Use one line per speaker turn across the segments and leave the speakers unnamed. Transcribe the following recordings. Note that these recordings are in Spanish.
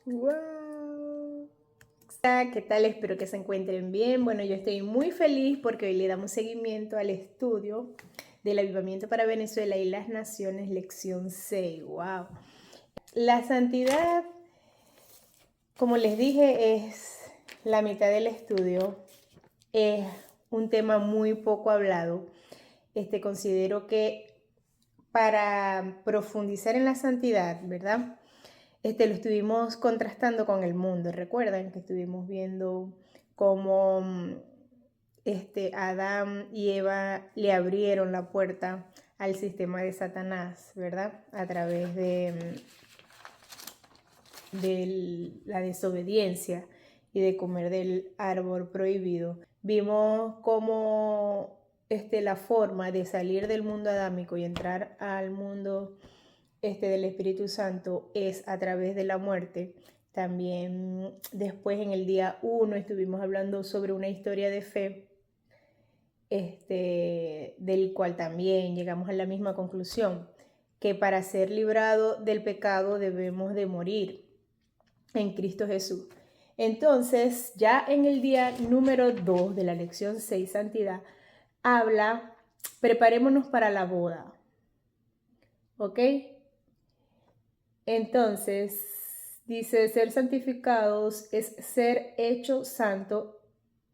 ¡Wow! ¿Qué tal? Espero que se encuentren bien. Bueno, yo estoy muy feliz porque hoy le damos seguimiento al estudio del avivamiento para Venezuela y las naciones, lección 6. ¡Wow! La santidad, como les dije, es la mitad del estudio. Es un tema muy poco hablado. Considero que para profundizar en la santidad, ¿verdad? Lo estuvimos contrastando con el mundo. Recuerdan que estuvimos viendo cómo Adán y Eva le abrieron la puerta al sistema de Satanás, ¿verdad? A través de la desobediencia y de comer del árbol prohibido. Vimos cómo la forma de salir del mundo adámico y entrar al mundo del Espíritu Santo es a través de la muerte. También después en el día 1 estuvimos hablando sobre una historia de fe, del cual también llegamos a la misma conclusión, que para ser librado del pecado debemos de morir en Cristo Jesús. Entonces, ya en el día número 2 de la lección 6, Santidad, habla, preparémonos para la boda. ¿Ok? Entonces, dice, ser santificados es ser hecho santo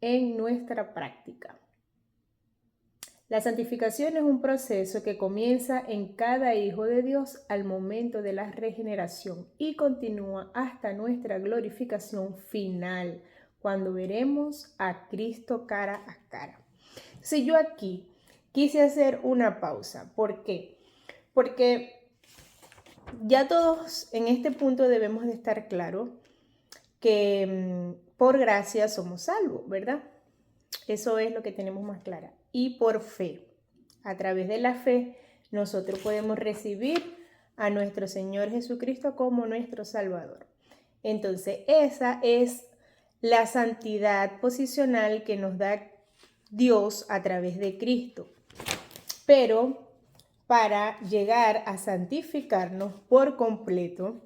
en nuestra práctica. La santificación es un proceso que comienza en cada hijo de Dios al momento de la regeneración y continúa hasta nuestra glorificación final, cuando veremos a Cristo cara a cara. Entonces yo aquí quise hacer una pausa. ¿Por qué? Porque ya todos en este punto debemos de estar claros que por gracia somos salvos, ¿verdad? Eso es lo que tenemos más clara. Y por fe, a través de la fe, nosotros podemos recibir a nuestro Señor Jesucristo como nuestro Salvador. Entonces, esa es la santidad posicional que nos da Dios a través de Cristo. Pero para llegar a santificarnos por completo,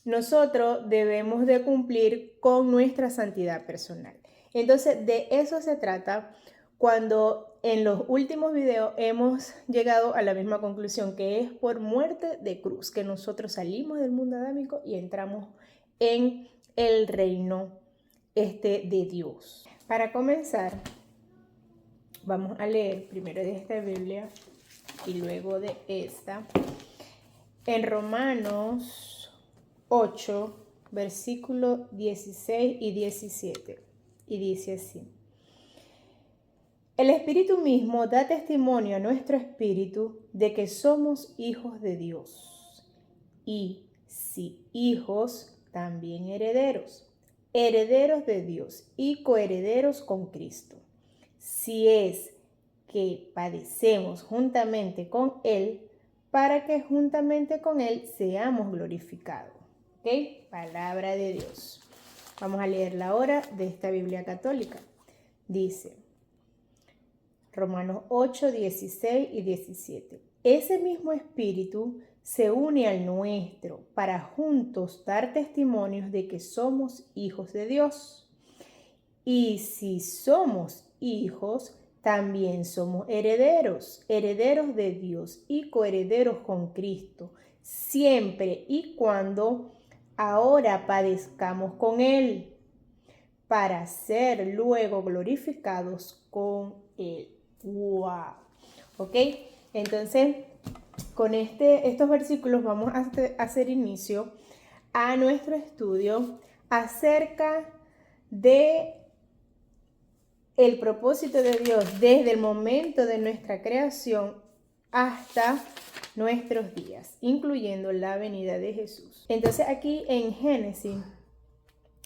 nosotros debemos de cumplir con nuestra santidad personal. Entonces, de eso se trata cuando en los últimos videos hemos llegado a la misma conclusión, que es por muerte de cruz, que nosotros salimos del mundo adámico y entramos en el reino de Dios. Para comenzar, vamos a leer primero de esta Biblia y luego de esta, en Romanos 8, versículos 16 y 17, y dice así: el Espíritu mismo da testimonio a nuestro espíritu de que somos hijos de Dios, y si hijos, también herederos, herederos de Dios y coherederos con Cristo, si es que padecemos juntamente con Él, para que juntamente con Él seamos glorificados. ¿Ok? Palabra de Dios. Vamos a leer la hora de esta Biblia católica. Dice, Romanos 8, 16 y 17. Ese mismo espíritu se une al nuestro para juntos dar testimonios de que somos hijos de Dios. Y si somos hijos, también somos herederos, herederos de Dios y coherederos con Cristo, siempre y cuando ahora padezcamos con Él, para ser luego glorificados con Él. ¡Wow! ¿Ok? Entonces, con estos versículos vamos a hacer inicio a nuestro estudio acerca de el propósito de Dios desde el momento de nuestra creación hasta nuestros días, incluyendo la venida de Jesús. Entonces aquí en Génesis,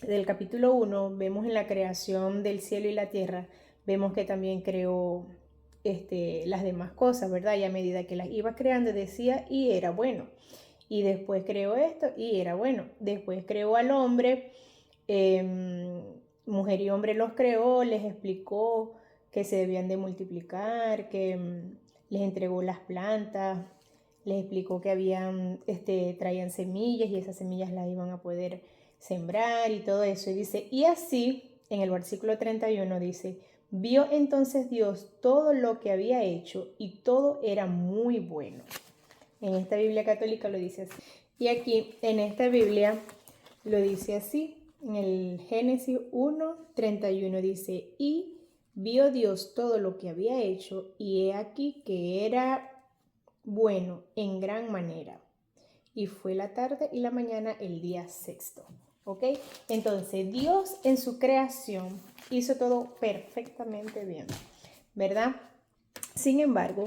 del capítulo 1, vemos en la creación del cielo y la tierra, vemos que también creó las demás cosas, ¿verdad? Y a medida que las iba creando decía, y era bueno. Y después creó esto y era bueno. Después creó al hombre, mujer y hombre los creó, les explicó que se debían de multiplicar, que les entregó las plantas, les explicó que traían semillas y esas semillas las iban a poder sembrar y todo eso. Y dice, y así, en el versículo 31 dice, vio entonces Dios todo lo que había hecho y todo era muy bueno. En esta Biblia católica lo dice así. Y aquí, en esta Biblia, lo dice así. En el Génesis 1:31 dice, y vio Dios todo lo que había hecho, y he aquí que era bueno en gran manera. Y fue la tarde y la mañana el día sexto. ¿Ok? Entonces, Dios en su creación hizo todo perfectamente bien, ¿verdad? Sin embargo,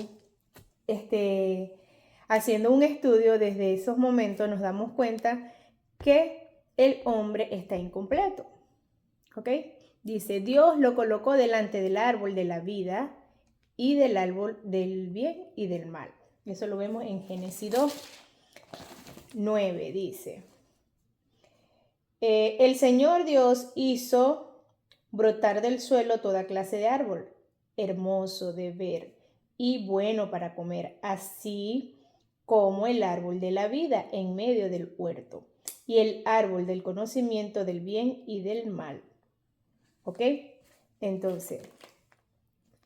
haciendo un estudio desde esos momentos nos damos cuenta que el hombre está incompleto. ¿Ok? Dice, Dios lo colocó delante del árbol de la vida y del árbol del bien y del mal. Eso lo vemos en Génesis 2:9, dice. El Señor Dios hizo brotar del suelo toda clase de árbol, hermoso de ver y bueno para comer, así como el árbol de la vida en medio del huerto, y el árbol del conocimiento del bien y del mal. ¿Ok? Entonces,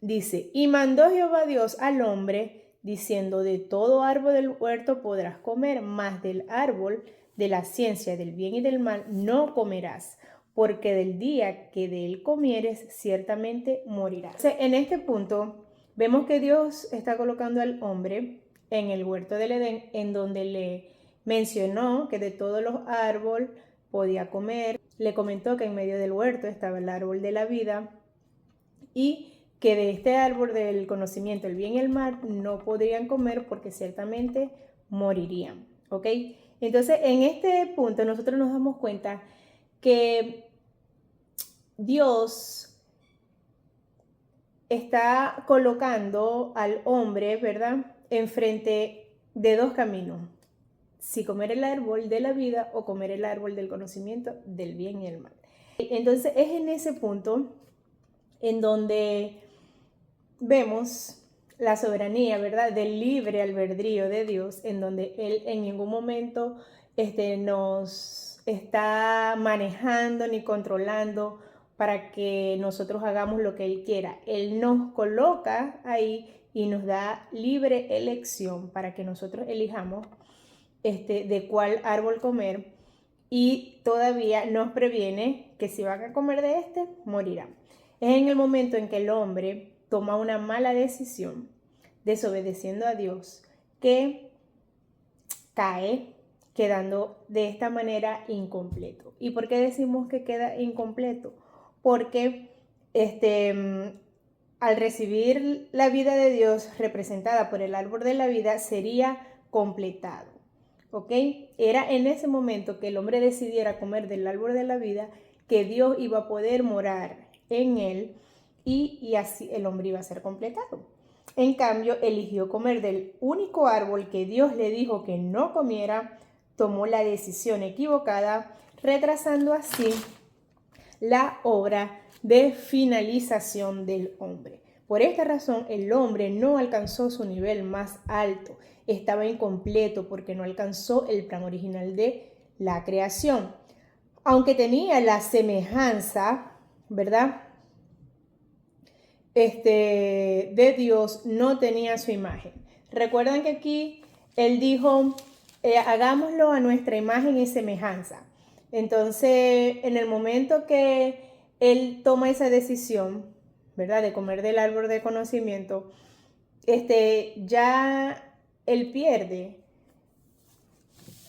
dice, y mandó Jehová Dios al hombre, diciendo, de todo árbol del huerto podrás comer, mas del árbol de la ciencia del bien y del mal no comerás, porque del día que de él comieres, ciertamente morirás. En este punto, vemos que Dios está colocando al hombre en el huerto del Edén, en donde le mencionó que de todos los árboles podía comer. Le comentó que en medio del huerto estaba el árbol de la vida y que de este árbol del conocimiento, el bien y el mal, no podrían comer porque ciertamente morirían. ¿Ok? Entonces, en este punto nosotros nos damos cuenta que Dios está colocando al hombre, ¿verdad?, enfrente de dos caminos. Si comer el árbol de la vida o comer el árbol del conocimiento del bien y el mal. Entonces, es en ese punto en donde vemos la soberanía, ¿verdad?, del libre albedrío de Dios, en donde Él en ningún momento nos está manejando ni controlando para que nosotros hagamos lo que Él quiera. Él nos coloca ahí y nos da libre elección para que nosotros elijamos de cuál árbol comer, y todavía nos previene que si van a comer de este, morirán. Es en el momento en que el hombre toma una mala decisión, desobedeciendo a Dios, que cae, quedando de esta manera incompleto. ¿Y por qué decimos que queda incompleto? Porque al recibir la vida de Dios representada por el árbol de la vida, sería completado. ¿Ok? Era en ese momento que el hombre decidiera comer del árbol de la vida que Dios iba a poder morar en él, y así el hombre iba a ser completado. En cambio, eligió comer del único árbol que Dios le dijo que no comiera, tomó la decisión equivocada, retrasando así la obra de finalización del hombre. Por esta razón, el hombre no alcanzó su nivel más alto, estaba incompleto porque no alcanzó el plan original de la creación. Aunque tenía la semejanza, ¿verdad?, de Dios, no tenía su imagen. Recuerdan que aquí Él dijo, hagámoslo a nuestra imagen y semejanza. Entonces, en el momento que Él toma esa decisión, ¿verdad?, de comer del árbol de conocimiento, ya Él pierde.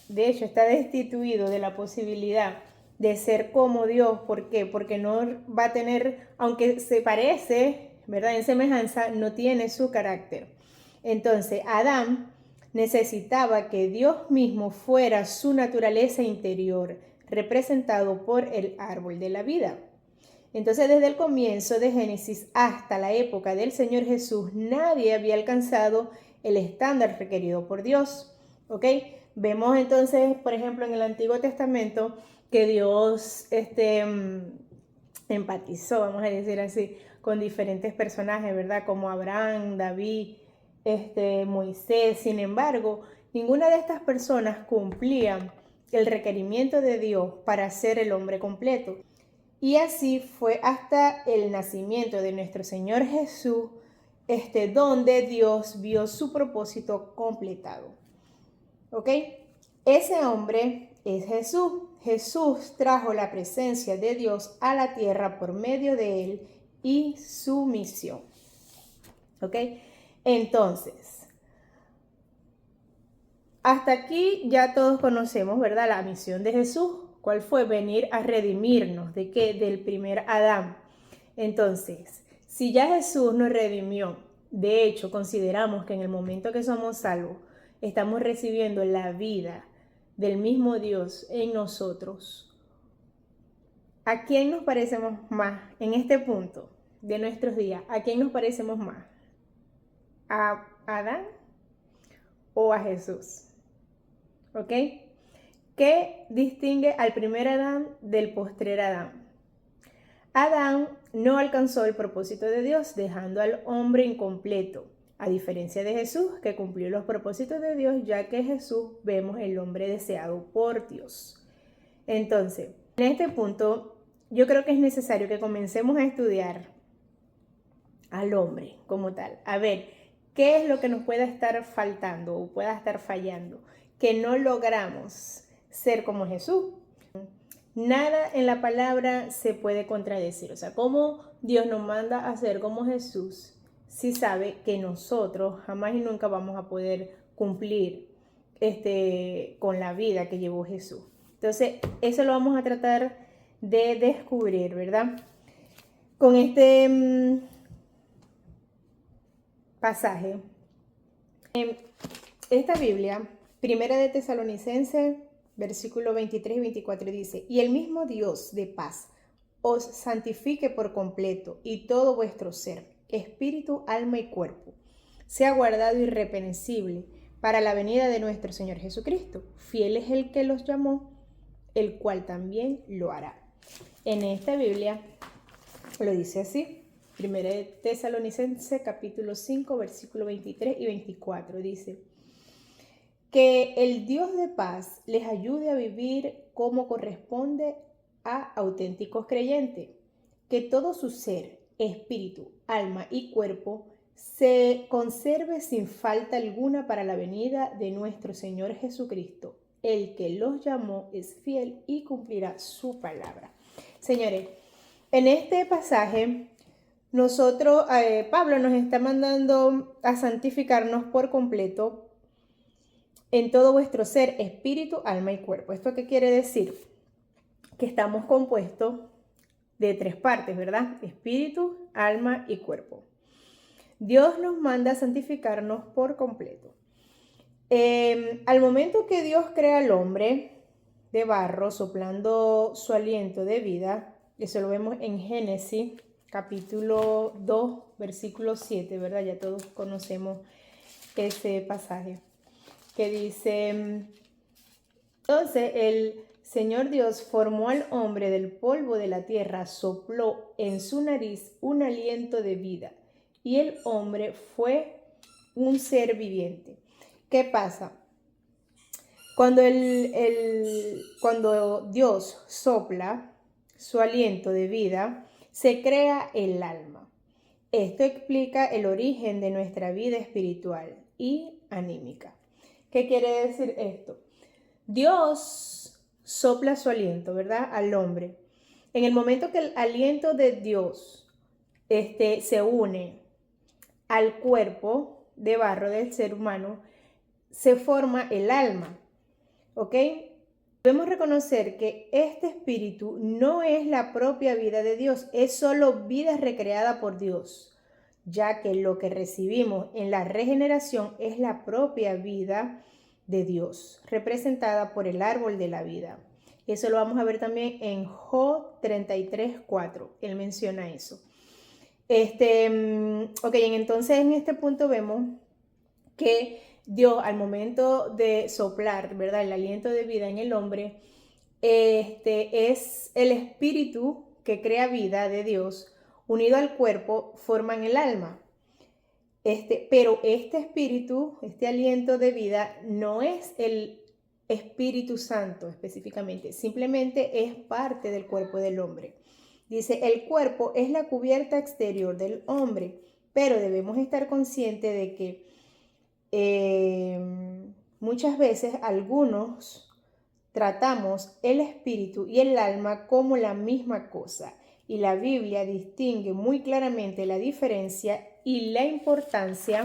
De hecho, está destituido de la posibilidad de ser como Dios. ¿Por qué? Porque no va a tener, aunque se parece, ¿verdad?, en semejanza, no tiene su carácter. Entonces, Adán necesitaba que Dios mismo fuera su naturaleza interior, representado por el árbol de la vida. Entonces, desde el comienzo de Génesis hasta la época del Señor Jesús, nadie había alcanzado el estándar requerido por Dios. ¿Ok? Vemos entonces, por ejemplo, en el Antiguo Testamento, que Dios empatizó, vamos a decir así, con diferentes personajes, ¿verdad?, como Abraham, David, Moisés. Sin embargo, ninguna de estas personas cumplían el requerimiento de Dios para ser el hombre completo. Y así fue hasta el nacimiento de nuestro Señor Jesús, donde Dios vio su propósito completado. ¿Ok? Ese hombre es Jesús. Jesús trajo la presencia de Dios a la tierra por medio de él y su misión. ¿Ok? Entonces, hasta aquí ya todos conocemos, ¿verdad? La misión de Jesús. ¿Cuál fue? Venir a redimirnos. ¿De qué? Del primer Adán. Entonces, si ya Jesús nos redimió, de hecho, consideramos que en el momento que somos salvos, estamos recibiendo la vida del mismo Dios en nosotros. ¿A quién nos parecemos más en este punto de nuestros días? ¿A quién nos parecemos más? ¿A Adán o a Jesús? ¿Ok? ¿Qué distingue al primer Adán del postrer Adán? Adán no alcanzó el propósito de Dios, dejando al hombre incompleto, a diferencia de Jesús, que cumplió los propósitos de Dios, ya que Jesús vemos el hombre deseado por Dios. Entonces, en este punto, yo creo que es necesario que comencemos a estudiar al hombre como tal. A ver, ¿qué es lo que nos pueda estar faltando o pueda estar fallando? Que no logramos ser como Jesús. Nada en la palabra se puede contradecir. O sea, ¿cómo Dios nos manda a ser como Jesús si sabe que nosotros jamás y nunca vamos a poder cumplir con la vida que llevó Jesús? Entonces, eso lo vamos a tratar de descubrir, ¿verdad? Con este pasaje. En esta Biblia, Primera de Tesalonicenses, versículo 23 y 24 dice: y el mismo Dios de paz os santifique por completo, y todo vuestro ser, espíritu, alma y cuerpo, sea guardado irreprensible para la venida de nuestro Señor Jesucristo. Fiel es el que los llamó, el cual también lo hará. En esta Biblia lo dice así. Primera de Tesalonicenses, capítulo 5, versículo 23 y 24, dice: que el Dios de paz les ayude a vivir como corresponde a auténticos creyentes, que todo su ser, espíritu, alma y cuerpo se conserve sin falta alguna para la venida de nuestro Señor Jesucristo. El que los llamó es fiel y cumplirá su palabra. Señores, en este pasaje Pablo nos está mandando a santificarnos por completo en todo vuestro ser, espíritu, alma y cuerpo. ¿Esto qué quiere decir? Que estamos compuestos de tres partes, ¿verdad? Espíritu, alma y cuerpo. Dios nos manda a santificarnos por completo. Al momento que Dios crea al hombre de barro, soplando su aliento de vida, eso lo vemos en Génesis, capítulo 2, versículo 7, ¿verdad? Ya todos conocemos ese pasaje, que dice: entonces el Señor Dios formó al hombre del polvo de la tierra, sopló en su nariz un aliento de vida, y el hombre fue un ser viviente. ¿Qué pasa? Cuando Dios sopla su aliento de vida, se crea el alma. Esto explica el origen de nuestra vida espiritual y anímica. ¿Qué quiere decir esto? Dios sopla su aliento, ¿verdad? Al hombre. En el momento que el aliento de Dios se une al cuerpo de barro del ser humano, se forma el alma, ¿ok? Debemos reconocer que este espíritu no es la propia vida de Dios, es solo vida recreada por Dios, ya que lo que recibimos en la regeneración es la propia vida de Dios, representada por el árbol de la vida. Eso lo vamos a ver también en Job 33:4. Él menciona eso. Entonces en este punto vemos que Dios, al momento de soplar, ¿verdad?, el aliento de vida en el hombre, es el espíritu que crea vida de Dios, unido al cuerpo, forman el alma. Pero este espíritu, este aliento de vida, no es el Espíritu Santo específicamente, simplemente es parte del cuerpo del hombre. Dice, el cuerpo es la cubierta exterior del hombre, pero debemos estar conscientes de que muchas veces algunos tratamos el espíritu y el alma como la misma cosa, y la Biblia distingue muy claramente la diferencia y la importancia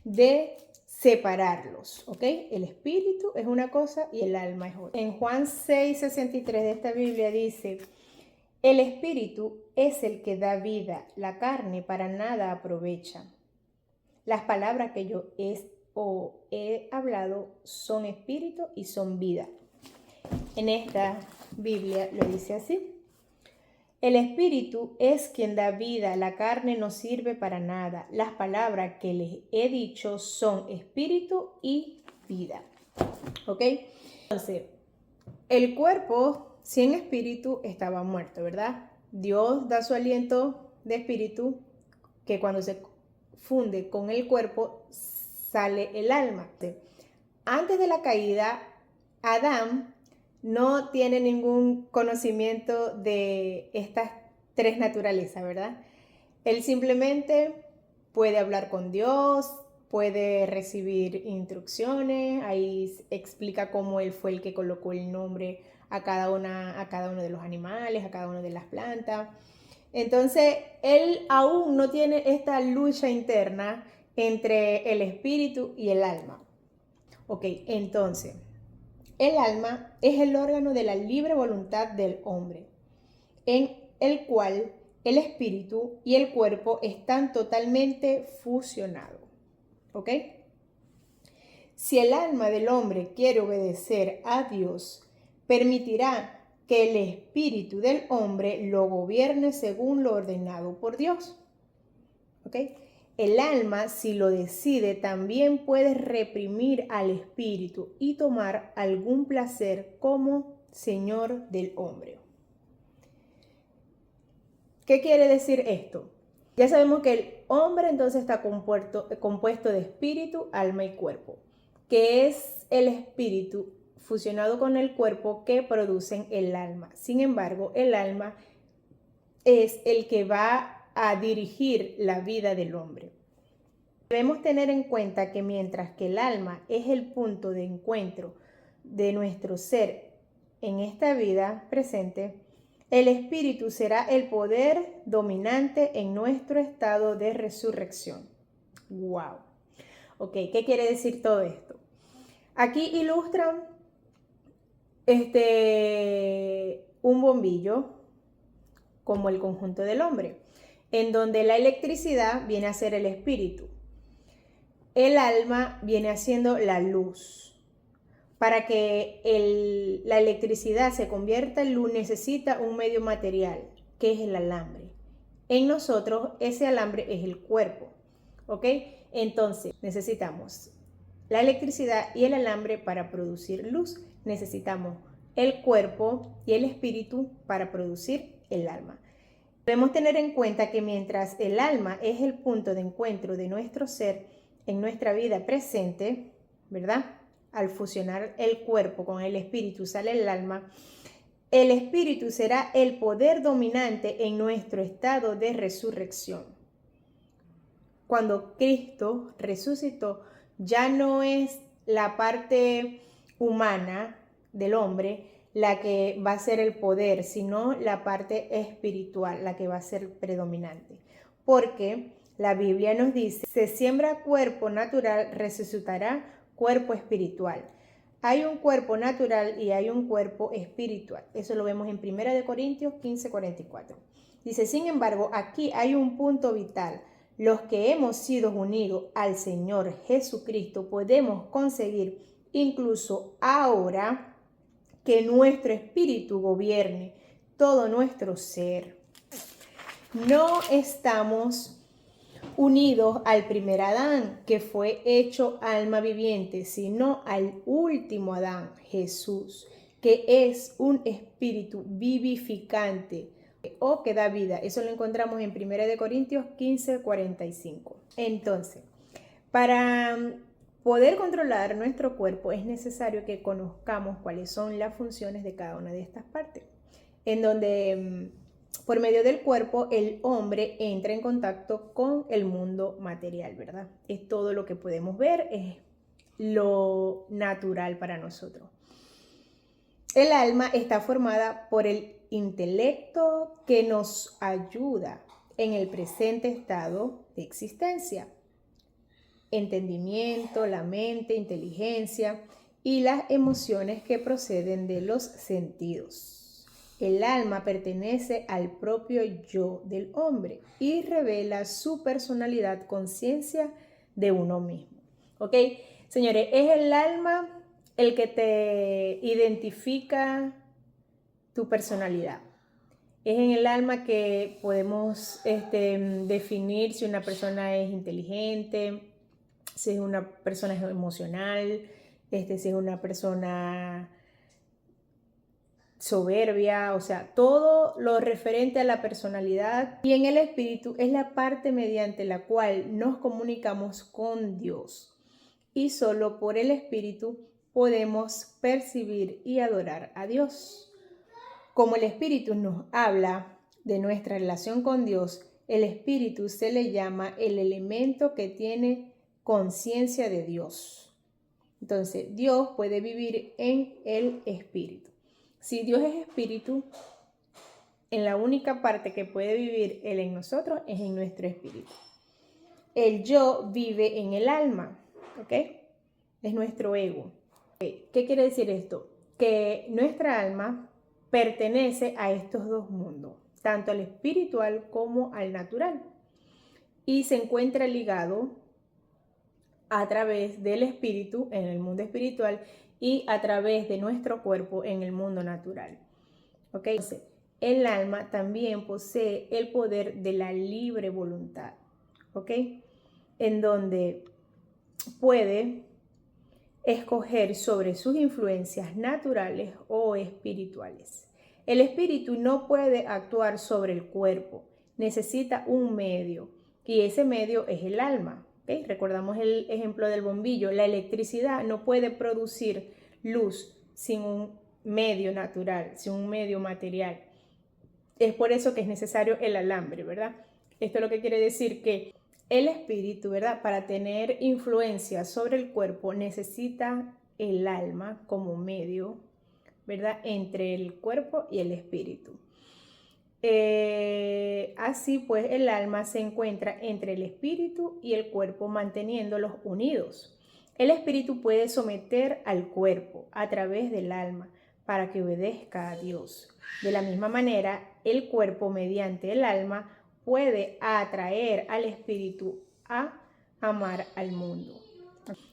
de separarlos, ¿ok? El espíritu es una cosa y el alma es otra. En Juan 6:63 de esta Biblia dice, el espíritu es el que da vida, la carne para nada aprovecha. Las palabras que yo he hablado son espíritu y son vida. En esta Biblia lo dice así. El espíritu es quien da vida, la carne no sirve para nada. Las palabras que les he dicho son espíritu y vida. ¿Ok? Entonces, el cuerpo sin espíritu estaba muerto, ¿verdad? Dios da su aliento de espíritu que cuando se funde con el cuerpo sale el alma. Antes de la caída, Adán no tiene ningún conocimiento de estas tres naturalezas, ¿verdad? Él simplemente puede hablar con Dios, puede recibir instrucciones, ahí explica cómo él fue el que colocó el nombre a cada uno de los animales, a cada una de las plantas. Entonces, él aún no tiene esta lucha interna entre el espíritu y el alma. Ok, entonces, el alma es el órgano de la libre voluntad del hombre, en el cual el espíritu y el cuerpo están totalmente fusionados. ¿Ok? Si el alma del hombre quiere obedecer a Dios, permitirá que el espíritu del hombre lo gobierne según lo ordenado por Dios. ¿Ok? El alma, si lo decide, también puede reprimir al espíritu y tomar algún placer como señor del hombre. ¿Qué quiere decir esto? Ya sabemos que el hombre entonces está compuesto de espíritu, alma y cuerpo, que es el espíritu fusionado con el cuerpo que producen el alma. Sin embargo, el alma es el que va a dirigir la vida del hombre. Debemos tener en cuenta que mientras que el alma es el punto de encuentro de nuestro ser en esta vida presente, el espíritu será el poder dominante en nuestro estado de resurrección. ¡Wow! Ok, ¿qué quiere decir todo esto? Aquí ilustran un bombillo como el conjunto del hombre, en donde la electricidad viene a ser el espíritu. El alma viene haciendo la luz. Para que la electricidad se convierta en luz necesita un medio material, que es el alambre. En nosotros ese alambre es el cuerpo, ¿ok? Entonces necesitamos la electricidad y el alambre para producir luz. Necesitamos el cuerpo y el espíritu para producir el alma. Debemos tener en cuenta que mientras el alma es el punto de encuentro de nuestro ser en nuestra vida presente, ¿verdad? Al fusionar el cuerpo con el espíritu sale el alma. El espíritu será el poder dominante en nuestro estado de resurrección. Cuando Cristo resucitó, ya no es la parte humana del hombre la que va a ser el poder, sino la parte espiritual, la que va a ser predominante. Porque la Biblia nos dice, se siembra cuerpo natural, resucitará cuerpo espiritual. Hay un cuerpo natural y hay un cuerpo espiritual. Eso lo vemos en 1 Corintios 15:44. Dice, sin embargo, aquí hay un punto vital. Los que hemos sido unidos al Señor Jesucristo podemos conseguir incluso ahora que nuestro espíritu gobierne todo nuestro ser. No estamos unidos al primer Adán, que fue hecho alma viviente, sino al último Adán, Jesús, que es un espíritu vivificante o que da vida. Eso lo encontramos en 1 Corintios 15:45. Entonces, para poder controlar nuestro cuerpo es necesario que conozcamos cuáles son las funciones de cada una de estas partes, en donde por medio del cuerpo el hombre entra en contacto con el mundo material, ¿verdad? Es todo lo que podemos ver, es lo natural para nosotros. El alma está formada por el intelecto que nos ayuda en el presente estado de existencia. Entendimiento, la mente, inteligencia y las emociones que proceden de los sentidos. El alma pertenece al propio yo del hombre y revela su personalidad, conciencia de uno mismo. ¿Ok? Señores, es el alma el que te identifica tu personalidad. Es en el alma que podemos definir si una persona es inteligente, si es una persona emocional, si es una persona soberbia, o sea, todo lo referente a la personalidad. Y en el espíritu es la parte mediante la cual nos comunicamos con Dios. Y solo por el espíritu podemos percibir y adorar a Dios. Como el espíritu nos habla de nuestra relación con Dios, el espíritu se le llama el elemento que tiene conciencia de Dios. Entonces, Dios puede vivir en el espíritu. Si Dios es espíritu, en la única parte que puede vivir Él en nosotros es en nuestro espíritu. El yo vive en el alma, ¿ok? Es nuestro ego. ¿Qué quiere decir esto? Que nuestra alma pertenece a estos dos mundos, tanto al espiritual como al natural, y se encuentra ligado a través del espíritu en el mundo espiritual y a través de nuestro cuerpo en el mundo natural. ¿Ok? Entonces, el alma también posee el poder de la libre voluntad, ¿ok? En donde puede escoger sobre sus influencias naturales o espirituales. El espíritu no puede actuar sobre el cuerpo, necesita un medio y ese medio es el alma. ¿Okay? Recordamos el ejemplo del bombillo. La electricidad no puede producir luz sin un medio natural, sin un medio material. Es por eso que es necesario el alambre, ¿verdad? Esto es lo que quiere decir que el espíritu, ¿verdad? Para tener influencia sobre el cuerpo necesita el alma como medio, ¿verdad? Entre el cuerpo y el espíritu. Así pues, el alma se encuentra entre el espíritu y el cuerpo, manteniéndolos unidos. El espíritu puede someter al cuerpo a través del alma para que obedezca a Dios. De la misma manera, el cuerpo, mediante el alma, puede atraer al espíritu a amar al mundo.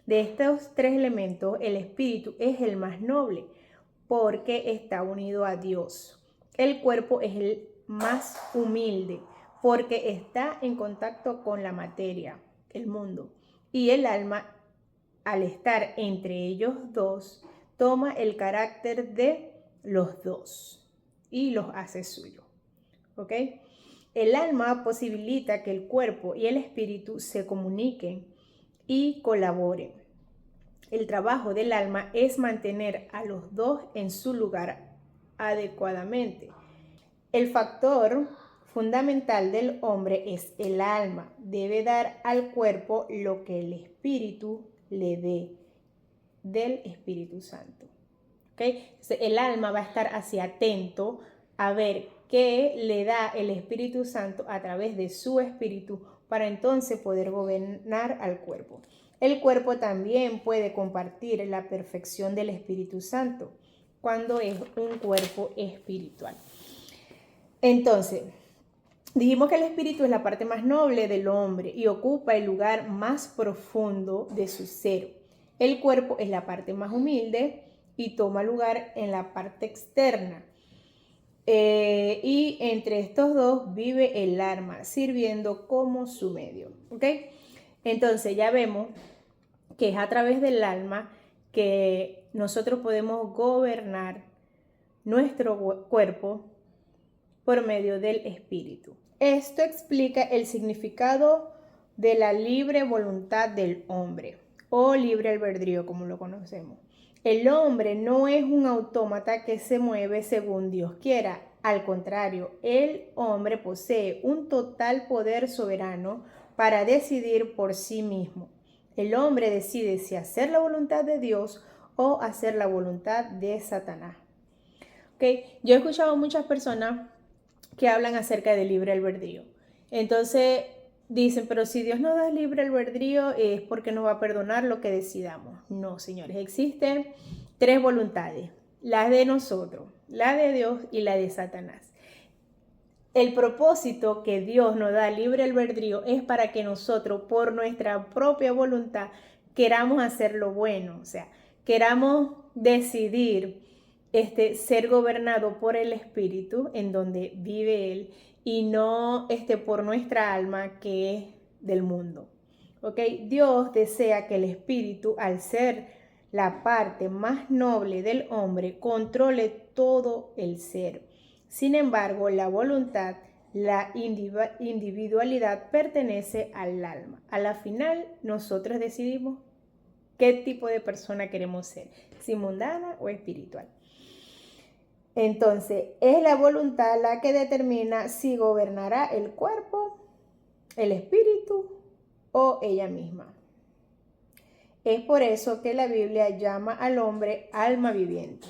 De estos tres elementos, el espíritu es el más noble porque está unido a Dios. El cuerpo es el más humilde porque está en contacto con la materia, el mundo. Y el alma, al estar entre ellos dos, toma el carácter de los dos y los hace suyo. ¿Ok? El alma posibilita que el cuerpo y el espíritu se comuniquen y colaboren. El trabajo del alma es mantener a los dos en su lugar adecuadamente. El factor fundamental del hombre es el alma. Debe dar al cuerpo lo que el espíritu le dé del Espíritu Santo. ¿Okay? Entonces, el alma va a estar así atento a ver qué le da el Espíritu Santo a través de su espíritu para entonces poder gobernar al cuerpo. El cuerpo también puede compartir la perfección del Espíritu Santo cuando es un cuerpo espiritual. Entonces, dijimos que el espíritu es la parte más noble del hombre y ocupa el lugar más profundo de su ser. El cuerpo es la parte más humilde y toma lugar en la parte externa. Y entre estos dos vive el alma, sirviendo como su medio. ¿Ok? Entonces ya vemos que es a través del alma que nosotros podemos gobernar nuestro cuerpo por medio del espíritu. Esto explica el significado de la libre voluntad del hombre. o libre albedrío, como lo conocemos. El hombre no es un autómata que se mueve según Dios quiera. Al contrario, el hombre posee un total poder soberano para decidir por sí mismo. El hombre decide si hacer la voluntad de Dios o hacer la voluntad de Satanás. ¿Okay? Yo he escuchado muchas personas que hablan acerca del libre albedrío. Entonces dicen, pero si Dios nos da libre albedrío es porque nos va a perdonar lo que decidamos. No, señores, existen 3 voluntades, la de nosotros, la de Dios y la de Satanás. El propósito que Dios nos da libre albedrío es para que nosotros, por nuestra propia voluntad, queramos hacer lo bueno, o sea, queramos decidir ser gobernado por el Espíritu en donde vive Él y no por nuestra alma que es del mundo. ¿Ok? Dios desea que el Espíritu, al ser la parte más noble del hombre, controle todo el ser. Sin embargo, la voluntad, la individualidad pertenece al alma. A la final, nosotros decidimos qué tipo de persona queremos ser, si mundana o espiritual. Entonces, es la voluntad la que determina si gobernará el cuerpo, el espíritu o ella misma. Es por eso que la Biblia llama al hombre alma viviente.